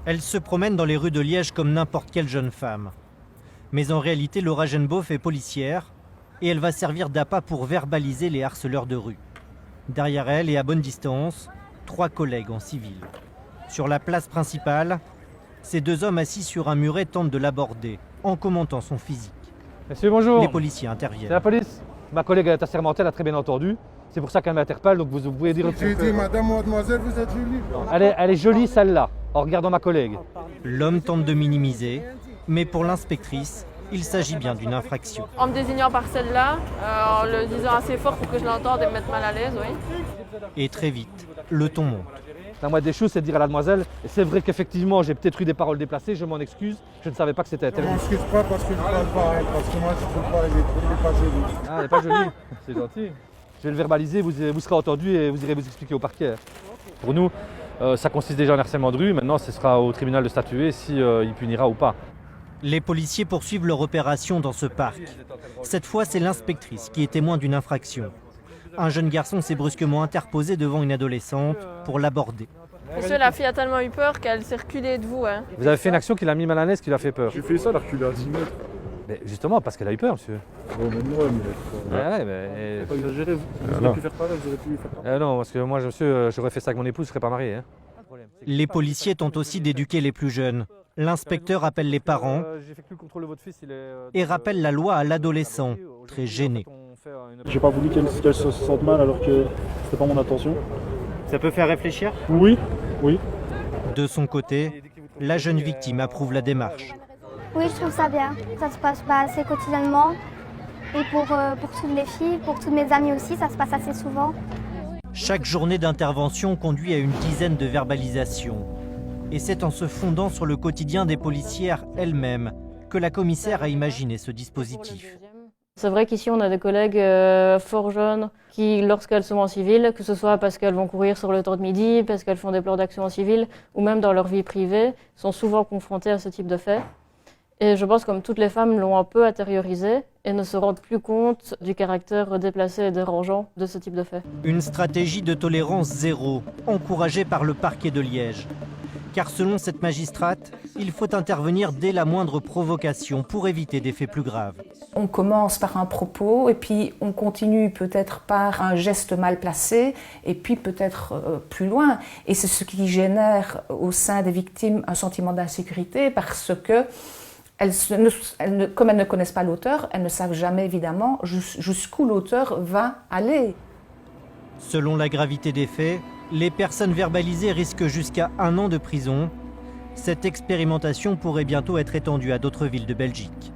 Elle se promène dans les rues de Liège comme n'importe quelle jeune femme. Mais en réalité, Laura Geneboff est policière et elle va servir d'appât pour verbaliser les harceleurs de rue. Derrière elle et à bonne distance, 3 collègues en civil. Sur la place principale, ces 2 hommes assis sur un muret tentent de l'aborder en commentant son physique. Monsieur, bonjour. Les policiers interviennent. C'est la police. Ma collègue est assermentée, elle a très bien entendu. C'est pour ça qu'elle m'interpelle, donc vous pouvez dire... J'ai dit, madame, mademoiselle, vous êtes jolie. Elle est jolie celle-là, en regardant ma collègue. L'homme tente de minimiser, mais pour l'inspectrice, il s'agit bien d'une infraction. En me désignant par celle-là, en le disant assez fort pour que je l'entende et me mettre mal à l'aise, oui. Et très vite, le ton monte. La moindre des choses, c'est de dire à la demoiselle, et c'est vrai qu'effectivement, j'ai peut-être eu des paroles déplacées, je m'en excuse, je ne savais pas que c'était Je elle. ne m'excuse pas parce que je ne parle pas, hein, parce que moi je ne trouve pas, elle n'est pas jolie. Ah, elle n'est pas jolie, c'est gentil. Je vais le verbaliser, vous serez entendu et vous irez vous expliquer au parquet. Pour nous, ça consiste déjà en harcèlement de rue, maintenant ce sera au tribunal de statuer si il punira ou pas. Les policiers poursuivent leur opération dans ce parc. Cette fois, c'est l'inspectrice qui est témoin d'une infraction. Un jeune garçon s'est brusquement interposé devant une adolescente pour l'aborder. Monsieur, la fille a tellement eu peur qu'elle s'est reculée de vous. Hein. Vous avez fait une action qui l'a mis mal à l'aise, qui lui a fait peur. J'ai fait ça, la reculée à 10 mètres. Mais justement, parce qu'elle a eu peur, monsieur. Bon, mais moi, mais... Ouais, mais... Faut pas exagérer, vous auriez pu faire pareil, vous auriez pu faire pareil. Non, parce que moi, monsieur, j'aurais fait ça avec mon épouse, je ne serais pas marié. Hein. Les policiers tentent aussi d'éduquer les plus jeunes. L'inspecteur appelle les parents et rappelle la loi à l'adolescent, très gêné. J'ai pas voulu qu'elle se sente mal alors que c'était pas mon intention. Ça peut faire réfléchir ? Oui, oui. De son côté, la jeune victime approuve la démarche. Oui, je trouve ça bien. Ça se passe pas assez quotidiennement. Et pour toutes les filles, pour toutes mes amies aussi, ça se passe assez souvent. Chaque journée d'intervention conduit à une dizaine de verbalisations. Et c'est en se fondant sur le quotidien des policières elles-mêmes que la commissaire a imaginé ce dispositif. C'est vrai qu'ici, on a des collègues fort jeunes qui, lorsqu'elles sont en civil, que ce soit parce qu'elles vont courir sur le temps de midi, parce qu'elles font des plans d'action en civil, ou même dans leur vie privée, sont souvent confrontées à ce type de faits. Et je pense que comme toutes les femmes l'ont un peu intériorisé et ne se rendent plus compte du caractère déplacé et dérangeant de ce type de fait. Une stratégie de tolérance zéro, encouragée par le parquet de Liège. Car selon cette magistrate, il faut intervenir dès la moindre provocation pour éviter des faits plus graves. On commence par un propos et puis on continue peut-être par un geste mal placé et puis peut-être plus loin. Et c'est ce qui génère au sein des victimes un sentiment d'insécurité parce que comme elles ne connaissent pas l'auteur, elles ne savent jamais évidemment jusqu'où l'auteur va aller. Selon la gravité des faits, les personnes verbalisées risquent jusqu'à 1 an de prison. Cette expérimentation pourrait bientôt être étendue à d'autres villes de Belgique.